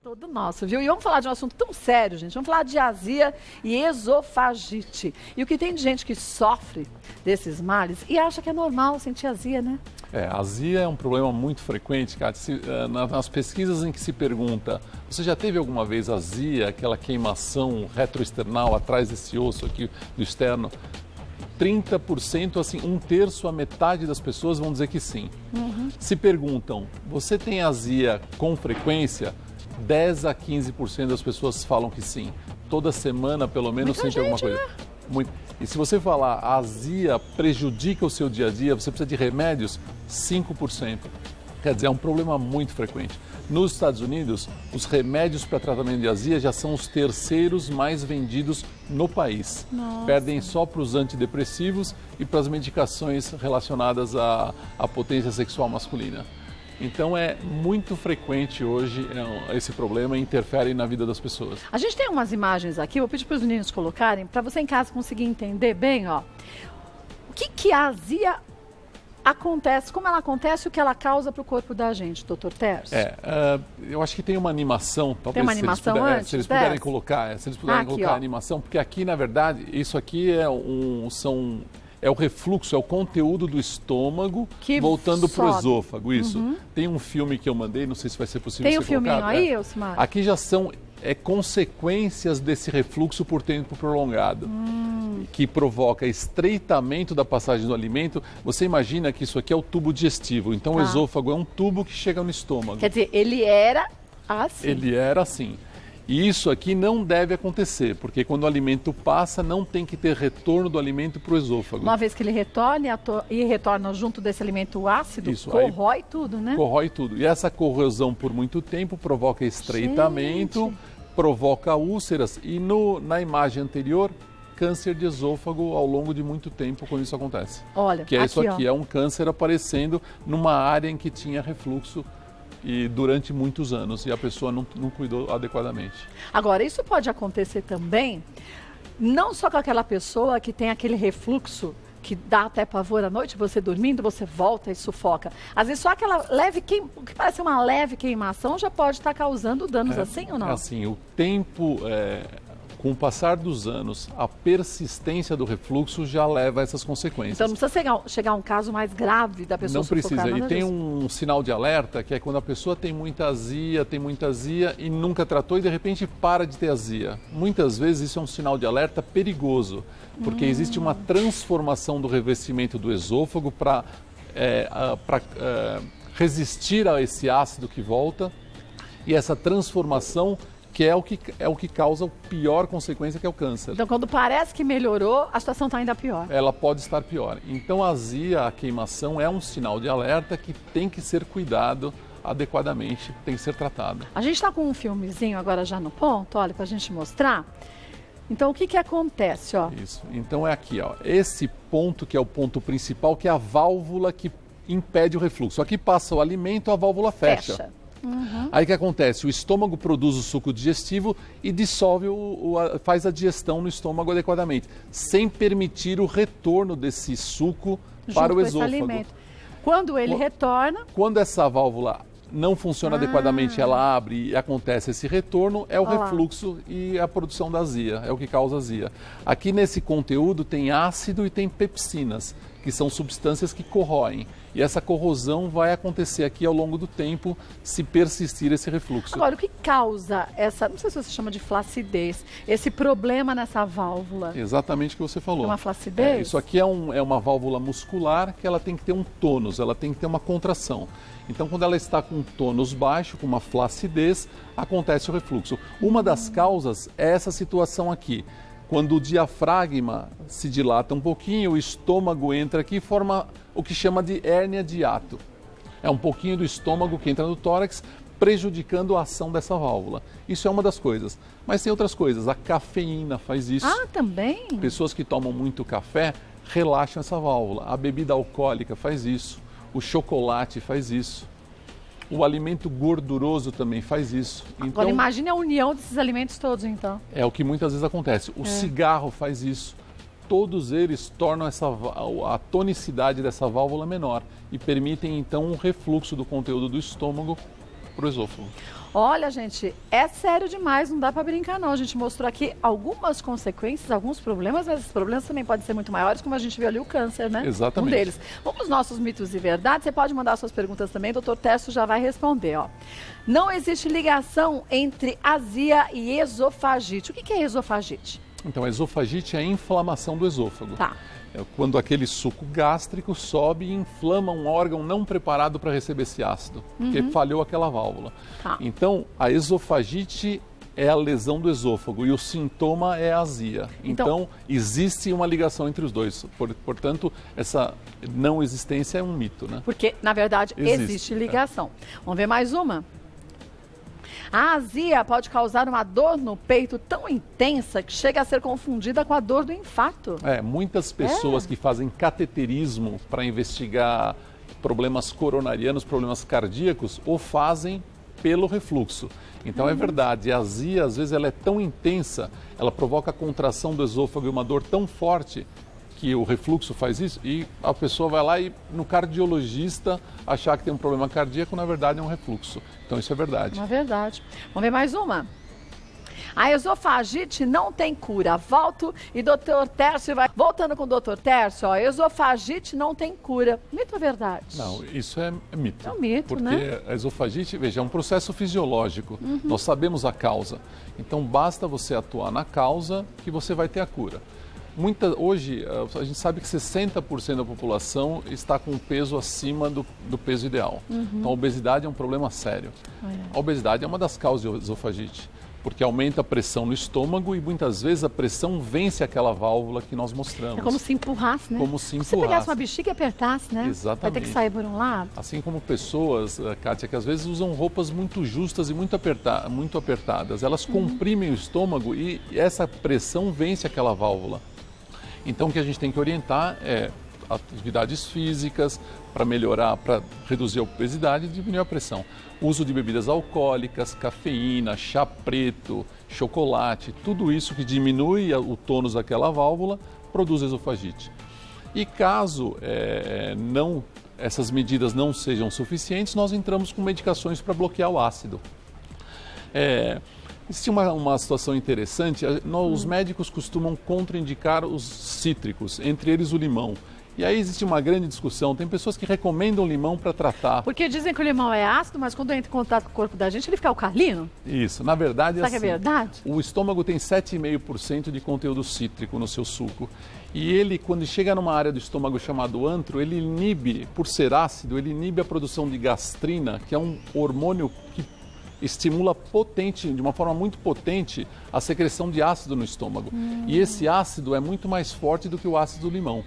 todo nosso, viu? E vamos falar de um assunto tão sério, gente. Vamos falar de azia e esofagite. E o que tem de gente que sofre desses males e acha que é normal sentir azia, né? Azia é um problema muito frequente, Kátia. Nas pesquisas em que se pergunta, você já teve alguma vez azia, aquela queimação retroesternal atrás desse osso aqui do externo? 30%, assim, um terço, a metade das pessoas vão dizer que sim. Se perguntam, você tem azia com frequência? 10 a 15% das pessoas falam que sim. Toda semana, pelo menos, sente alguma coisa. Né? Muito. E se você falar a azia prejudica o seu dia a dia, você precisa de remédios? 5%. Quer dizer, é um problema muito frequente. Nos Estados Unidos, os remédios para tratamento de azia já são os terceiros mais vendidos no país. Nossa. Perdem só para os antidepressivos e para as medicações relacionadas à potência sexual masculina. Então é muito frequente hoje esse problema e interfere na vida das pessoas. A gente tem umas imagens aqui, vou pedir para os meninos colocarem, para você em casa conseguir entender bem, ó. O que a azia acontece, como ela acontece e o que ela causa para o corpo da gente, doutor Tércio? Eu acho que tem uma animação, talvez, tem uma animação antes, se eles puderem colocar, a animação, porque aqui, na verdade, isso aqui é o refluxo, é o conteúdo do estômago que voltando para o esôfago, isso. Tem um filme que eu mandei, não sei se vai ser possível você colocar. Tem um filminho aí, Elcimar? Aqui já são consequências desse refluxo por tempo prolongado, que provoca estreitamento da passagem do alimento. Você imagina que isso aqui é o tubo digestivo, então o esôfago é um tubo que chega no estômago. Quer dizer, ele era assim. Ele era assim. E isso aqui não deve acontecer, porque quando o alimento passa, não tem que ter retorno do alimento para o esôfago. Uma vez que ele retorna e retorna junto desse alimento ácido, isso, corrói tudo, né? Corrói tudo. E essa corrosão por muito tempo provoca estreitamento, provoca úlceras e na imagem anterior, câncer de esôfago ao longo de muito tempo quando isso acontece. Olha, que é isso aqui, é um câncer aparecendo numa área em que tinha refluxo e durante muitos anos, e a pessoa não cuidou adequadamente. Agora, isso pode acontecer também, não só com aquela pessoa que tem aquele refluxo, que dá até pavor à noite, você dormindo, você volta e sufoca. Às vezes só aquela leve, o que parece uma leve queimação já pode estar causando danos assim ou não? Assim, o tempo... Com o passar dos anos, a persistência do refluxo já leva a essas consequências. Então não precisa chegar a um caso mais grave da pessoa sufocar. Não precisa. E tem um sinal de alerta, que é quando a pessoa tem muita azia e nunca tratou e de repente para de ter azia. Muitas vezes isso é um sinal de alerta perigoso, porque existe uma transformação do revestimento do esôfago para resistir a esse ácido que volta, e essa transformação que é o que causa a pior consequência, que é o câncer. Então, quando parece que melhorou, a situação está ainda pior. Ela pode estar pior. Então, a azia, a queimação, é um sinal de alerta que tem que ser cuidado adequadamente, tem que ser tratado. A gente está com um filmezinho agora já no ponto, olha, para a gente mostrar. Então, o que acontece, ó? Isso. Então, é aqui, ó. Esse ponto que é o ponto principal, que é a válvula que impede o refluxo. Aqui passa o alimento, a válvula fecha. Aí o que acontece? O estômago produz o suco digestivo e dissolve, faz a digestão no estômago adequadamente, sem permitir o retorno desse suco para o esôfago. Quando ele retorna... Quando essa válvula não funciona adequadamente, ela abre e acontece esse retorno, é o refluxo e a produção da azia, é o que causa azia. Aqui nesse conteúdo tem ácido e tem pepsinas, que são substâncias que corroem. E essa corrosão vai acontecer aqui ao longo do tempo, se persistir esse refluxo. Agora, o que causa essa, não sei se você chama de flacidez, esse problema nessa válvula? Exatamente o que você falou. É uma flacidez? Isso aqui é uma válvula muscular que ela tem que ter um tônus, ela tem que ter uma contração. Então, quando ela está com um tônus baixo, com uma flacidez, acontece o refluxo. Uma das causas é essa situação aqui. Quando o diafragma se dilata um pouquinho, o estômago entra aqui e forma o que chama de hérnia de hiato. É um pouquinho do estômago que entra no tórax, prejudicando a ação dessa válvula. Isso é uma das coisas. Mas tem outras coisas. A cafeína faz isso. Ah, também? Pessoas que tomam muito café relaxam essa válvula. A bebida alcoólica faz isso. O chocolate faz isso. O alimento gorduroso também faz isso. Então, agora imagine a união desses alimentos todos, então. É o que muitas vezes acontece. O cigarro faz isso. Todos eles tornam a tonicidade dessa válvula menor e permitem, então, um refluxo do conteúdo do estômago para o esôfago. Olha, gente, é sério demais, não dá para brincar não. A gente mostrou aqui algumas consequências, alguns problemas, mas esses problemas também podem ser muito maiores, como a gente viu ali o câncer, né? Exatamente. Um deles. Vamos aos nossos mitos e verdades. Você pode mandar suas perguntas também, doutor Tércio já vai responder, ó. Não existe ligação entre azia e esofagite. O que é esofagite? Então, a esofagite é a inflamação do esôfago. Tá. É quando aquele suco gástrico sobe e inflama um órgão não preparado para receber esse ácido, porque falhou aquela válvula. Tá. Então, a esofagite é a lesão do esôfago e o sintoma é a azia. Então, existe uma ligação entre os dois. Portanto, essa não existência é um mito, né? Porque, na verdade, existe ligação. Vamos ver mais uma? A azia pode causar uma dor no peito tão intensa que chega a ser confundida com a dor do infarto. Muitas pessoas que fazem cateterismo para investigar problemas coronarianos, problemas cardíacos, o fazem pelo refluxo. Então é verdade, a azia às vezes ela é tão intensa, ela provoca a contração do esôfago e uma dor tão forte que o refluxo faz isso e a pessoa vai lá e no cardiologista achar que tem um problema cardíaco, na verdade é um refluxo. Então isso é verdade. É verdade. Vamos ver mais uma? A esofagite não tem cura. Volto e doutor Tércio vai... Voltando com o doutor Tércio, ó, esofagite não tem cura. Mito ou verdade? Não, isso é mito. É um mito, porque né? A esofagite, veja, é um processo fisiológico. Nós sabemos a causa. Então basta você atuar na causa que você vai ter a cura. Hoje, a gente sabe que 60% da população está com peso acima do peso ideal. Então, a obesidade é um problema sério. A obesidade é uma das causas de esofagite, porque aumenta a pressão no estômago e muitas vezes a pressão vence aquela válvula que nós mostramos. É como se empurrasse, né? Como se você pegasse uma bexiga e apertasse, né? Exatamente. Vai ter que sair por um lado. Assim como pessoas, Kátia, que às vezes usam roupas muito justas e muito apertadas. Elas comprimem o estômago e essa pressão vence aquela válvula. Então, o que a gente tem que orientar é atividades físicas para melhorar, para reduzir a obesidade e diminuir a pressão. Uso de bebidas alcoólicas, cafeína, chá preto, chocolate, tudo isso que diminui o tônus daquela válvula, produz esofagite. E caso essas medidas não sejam suficientes, nós entramos com medicações para bloquear o ácido. Existe uma situação interessante, os médicos costumam contraindicar os cítricos, entre eles o limão. E aí existe uma grande discussão, tem pessoas que recomendam limão para tratar. Porque dizem que o limão é ácido, mas quando entra em contato com o corpo da gente, ele fica alcalino? Isso, na verdade Será que é verdade? O estômago tem 7,5% de conteúdo cítrico no seu suco. E ele, quando chega numa área do estômago chamado antro, ele inibe, por ser ácido, ele inibe a produção de gastrina, que é um hormônio que estimula de uma forma muito potente a secreção de ácido no estômago. E esse ácido é muito mais forte do que o ácido do limão.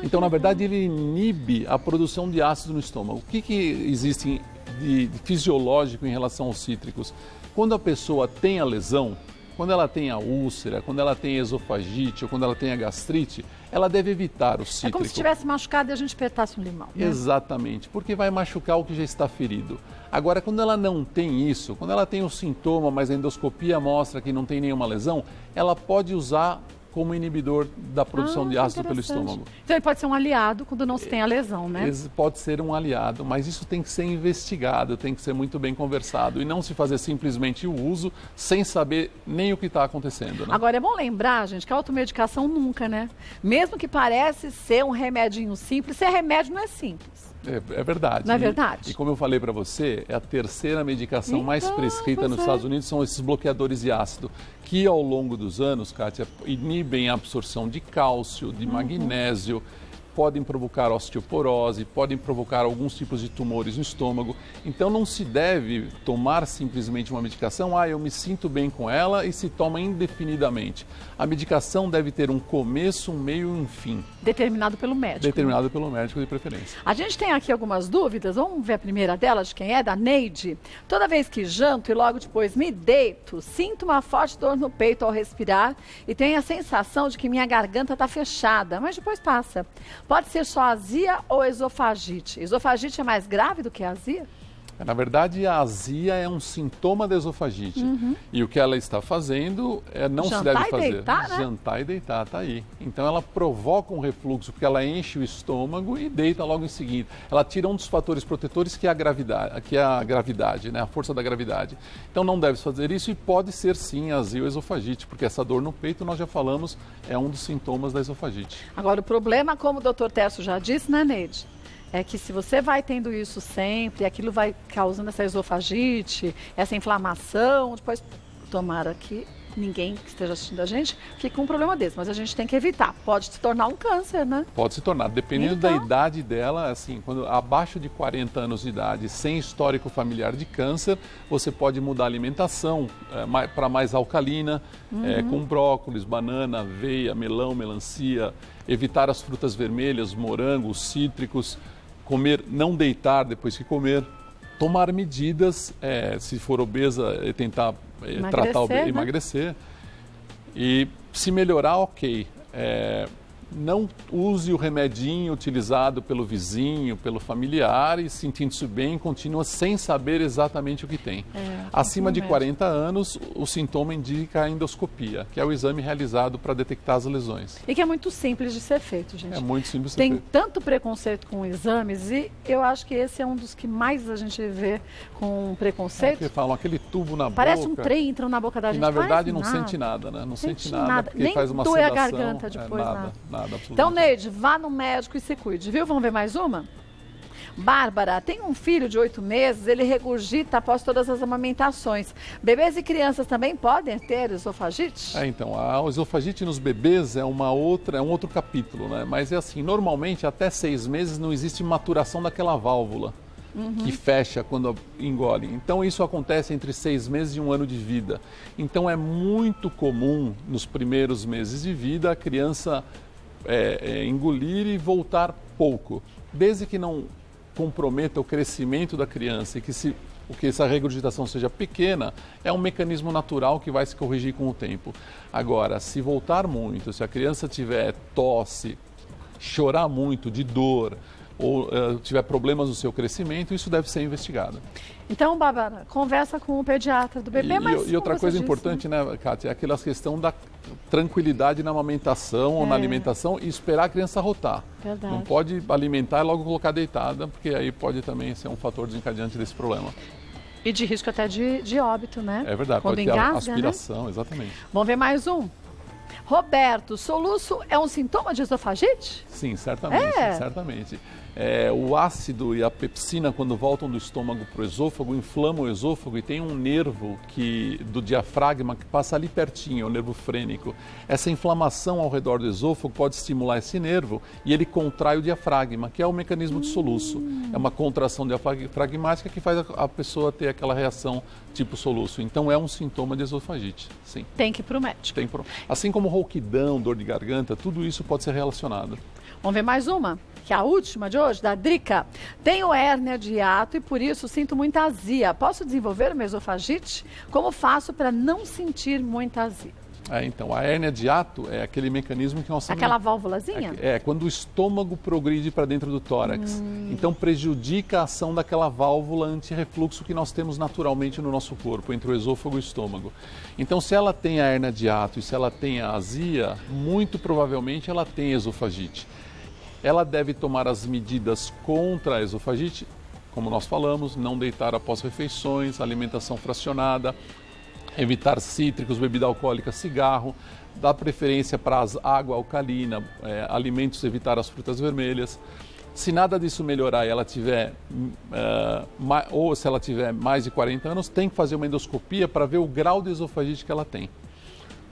Então, na verdade, ele inibe a produção de ácido no estômago. O que existe de fisiológico em relação aos cítricos? Quando a pessoa tem a lesão, quando ela tem a úlcera, quando ela tem esofagite ou quando ela tem a gastrite, ela deve evitar o cítrico. É como se tivesse machucado e a gente apertasse um limão, né? Exatamente, porque vai machucar o que já está ferido. Agora, quando ela não tem isso, quando ela tem o sintoma, mas a endoscopia mostra que não tem nenhuma lesão, ela pode usar como inibidor da produção de ácido pelo estômago. Então ele pode ser um aliado quando não se tem a lesão, né? Pode ser um aliado, mas isso tem que ser investigado, tem que ser muito bem conversado e não se fazer simplesmente o uso sem saber nem o que está acontecendo, né? Agora é bom lembrar, gente, que a automedicação nunca, né? Mesmo que parece ser um remedinho simples, ser remédio não é simples. É verdade. Não é verdade? E como eu falei para você, é a terceira medicação mais prescrita nos Estados Unidos, são esses bloqueadores de ácido, que ao longo dos anos, Kátia, inibem a absorção de cálcio, de magnésio, podem provocar osteoporose, podem provocar alguns tipos de tumores no estômago. Então não se deve tomar simplesmente uma medicação, eu me sinto bem com ela e se toma indefinidamente. A medicação deve ter um começo, um meio e um fim. Determinado pelo médico. Determinado pelo médico de preferência. A gente tem aqui algumas dúvidas, vamos ver a primeira delas, de quem é, da Neide. Toda vez que janto e logo depois me deito, sinto uma forte dor no peito ao respirar e tenho a sensação de que minha garganta está fechada, mas depois passa. Pode ser só azia ou esofagite? Esofagite é mais grave do que a azia? Na verdade, a azia é um sintoma da esofagite. E o que ela está fazendo não se deve fazer. Jantar e deitar, né? Jantar e deitar, tá aí. Então ela provoca um refluxo, porque ela enche o estômago e deita logo em seguida. Ela tira um dos fatores protetores que é a gravidade, né? A força da gravidade. Então não deve fazer isso e pode ser sim azia ou esofagite, porque essa dor no peito, nós já falamos, é um dos sintomas da esofagite. Agora o problema, como o Dr. Tércio já disse, né, Neide? É que se você vai tendo isso sempre, aquilo vai causando essa esofagite, essa inflamação, depois, tomara que ninguém que esteja assistindo a gente fique com um problema desse, mas a gente tem que evitar. Pode se tornar um câncer, né? Pode se tornar, dependendo da idade dela, assim, quando abaixo de 40 anos de idade, sem histórico familiar de câncer, você pode mudar a alimentação para mais alcalina, com brócolis, banana, aveia, melão, melancia, evitar as frutas vermelhas, morangos, cítricos, não deitar depois que comer, tomar medidas, se for obesa, tentar emagrecer. E se melhorar, ok. Não use o remedinho utilizado pelo vizinho, pelo familiar e sentindo-se bem, continua sem saber exatamente o que tem. Acima de 40 anos, o sintoma indica a endoscopia, que é o exame realizado para detectar as lesões. E que é muito simples de ser feito, gente. É muito simples de ser feito. Tem tanto preconceito com exames e eu acho que esse é um dos que mais a gente vê com preconceito. Porque falam aquele tubo na boca. Parece um trem entrando na boca da gente. E na verdade não sente nada, né? Não sente nada, porque nem faz uma doer sedação. A garganta depois, nada. Então, Neide, vá no médico e se cuide, viu? Vamos ver mais uma? Bárbara, tem um filho de 8 meses, ele regurgita após todas as amamentações. Bebês e crianças também podem ter esofagite? Então, a esofagite nos bebês é um outro capítulo, né? Mas é assim, normalmente até 6 meses não existe maturação daquela válvula. Que fecha quando engole. Então isso acontece entre 6 meses e 1 ano de vida. Então é muito comum nos primeiros meses de vida a criança engolir e voltar pouco, desde que não comprometa o crescimento da criança e que essa regurgitação seja pequena, é um mecanismo natural que vai se corrigir com o tempo. Agora, se voltar muito, se a criança tiver tosse, chorar muito de dor, ou tiver problemas no seu crescimento, isso deve ser investigado. Então, Bárbara, conversa com o pediatra do bebê, E outra coisa importante, né, Kátia, é aquela questão da tranquilidade na amamentação ou na alimentação e esperar a criança rotar. Verdade. Não pode alimentar e logo colocar deitada, porque aí pode também ser um fator desencadeante desse problema. E de risco até de óbito, né? É verdade, quando pode ter engasga, aspiração, né? Exatamente. Vamos ver mais um? Roberto, soluço é um sintoma de esofagite? Sim, certamente, certamente. O ácido e a pepsina, quando voltam do estômago para o esôfago, inflamam o esôfago e tem um nervo do diafragma que passa ali pertinho, o nervo frênico. Essa inflamação ao redor do esôfago pode estimular esse nervo e ele contrai o diafragma, que é o mecanismo de soluço. É uma contração diafragmática que faz a pessoa ter aquela reação tipo soluço. Então é um sintoma de esofagite, sim. Tem que ir para o médico. Assim como rouquidão, dor de garganta, tudo isso pode ser relacionado. Vamos ver mais uma? Que é a última de hoje, da Drica. Tenho hérnia de hiato e por isso sinto muita azia. Posso desenvolver uma esofagite? Como faço para não sentir muita azia? Então, a hérnia de hiato é aquele mecanismo que nós temos... Aquela válvulazinha? Quando o estômago progride para dentro do tórax. Então, prejudica a ação daquela válvula anti-refluxo que nós temos naturalmente no nosso corpo, entre o esôfago e o estômago. Então, se ela tem a hérnia de hiato e se ela tem a azia, muito provavelmente ela tem esofagite. Ela deve tomar as medidas contra a esofagite, como nós falamos, não deitar após refeições, alimentação fracionada, evitar cítricos, bebida alcoólica, cigarro, dar preferência para água alcalina, alimentos, evitar as frutas vermelhas. Se nada disso melhorar e ela tiver, ou se ela tiver mais de 40 anos, tem que fazer uma endoscopia para ver o grau de esofagite que ela tem.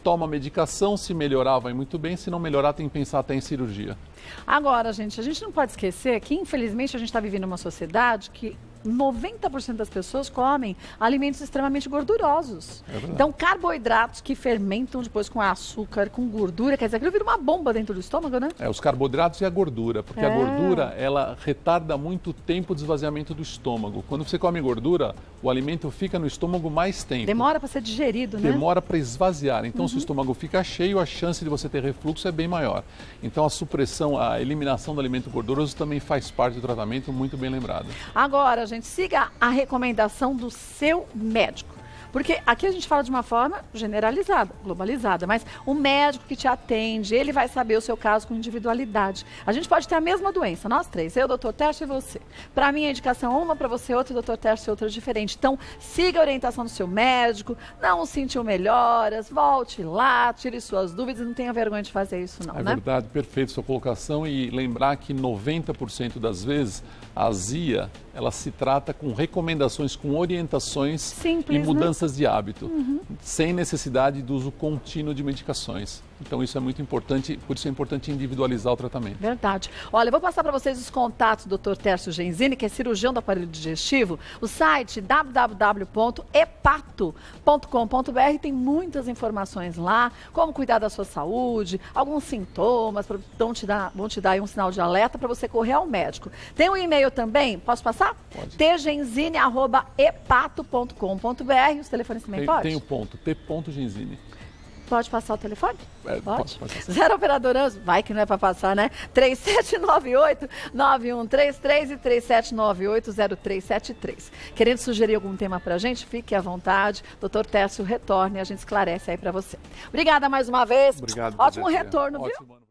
Toma medicação, se melhorar vai muito bem, se não melhorar tem que pensar até em cirurgia. Agora, gente, a gente não pode esquecer que infelizmente a gente está vivendo uma sociedade que 90% das pessoas comem alimentos extremamente gordurosos. Então, carboidratos que fermentam depois com açúcar, com gordura, quer dizer, aquilo vira uma bomba dentro do estômago, né? Os carboidratos e a gordura, porque a gordura, ela retarda muito o tempo de esvaziamento do estômago. Quando você come gordura, o alimento fica no estômago mais tempo. Demora para ser digerido, né? Demora para esvaziar. Então, se o estômago fica cheio, a chance de você ter refluxo é bem maior. Então, a supressão, a eliminação do alimento gorduroso também faz parte do tratamento, muito bem lembrado. Agora, gente, gente, siga a recomendação do seu médico. Porque aqui a gente fala de uma forma generalizada, globalizada, mas o médico que te atende, ele vai saber o seu caso com individualidade. A gente pode ter a mesma doença, nós três, eu, doutor Tércio e você. Para mim, a indicação uma, para você outra, doutor Tércio e outra diferente. Então, siga a orientação do seu médico, não sentiu melhoras, volte lá, tire suas dúvidas, não tenha vergonha de fazer isso não, né? É verdade, perfeito sua colocação, e lembrar que 90% das vezes a azia, ela se trata com recomendações, com orientações simples, e mudanças de hábito, sem necessidade do uso contínuo de medicações. Então isso é muito importante, por isso é importante individualizar o tratamento. Verdade. Olha, eu vou passar para vocês os contatos do Dr. Tércio Genzini, que é cirurgião do aparelho digestivo, o site www.epato.com.br, tem muitas informações lá, como cuidar da sua saúde, alguns sintomas, vão te dar aí um sinal de alerta para você correr ao médico. Tem um e-mail também, posso passar? Pode. tgenzini@epato.com.br, os telefones também pode? Tem o ponto, t.genzini. Pode passar o telefone? Pode passar. 0 operador Anjo, vai que não é para passar, né? 3798-9133 e 3798-0373. Querendo sugerir algum tema para a gente? Fique à vontade. Doutor Tércio retorne e a gente esclarece aí para você. Obrigada mais uma vez. Obrigado. Ótimo retorno, viu? Ótimo.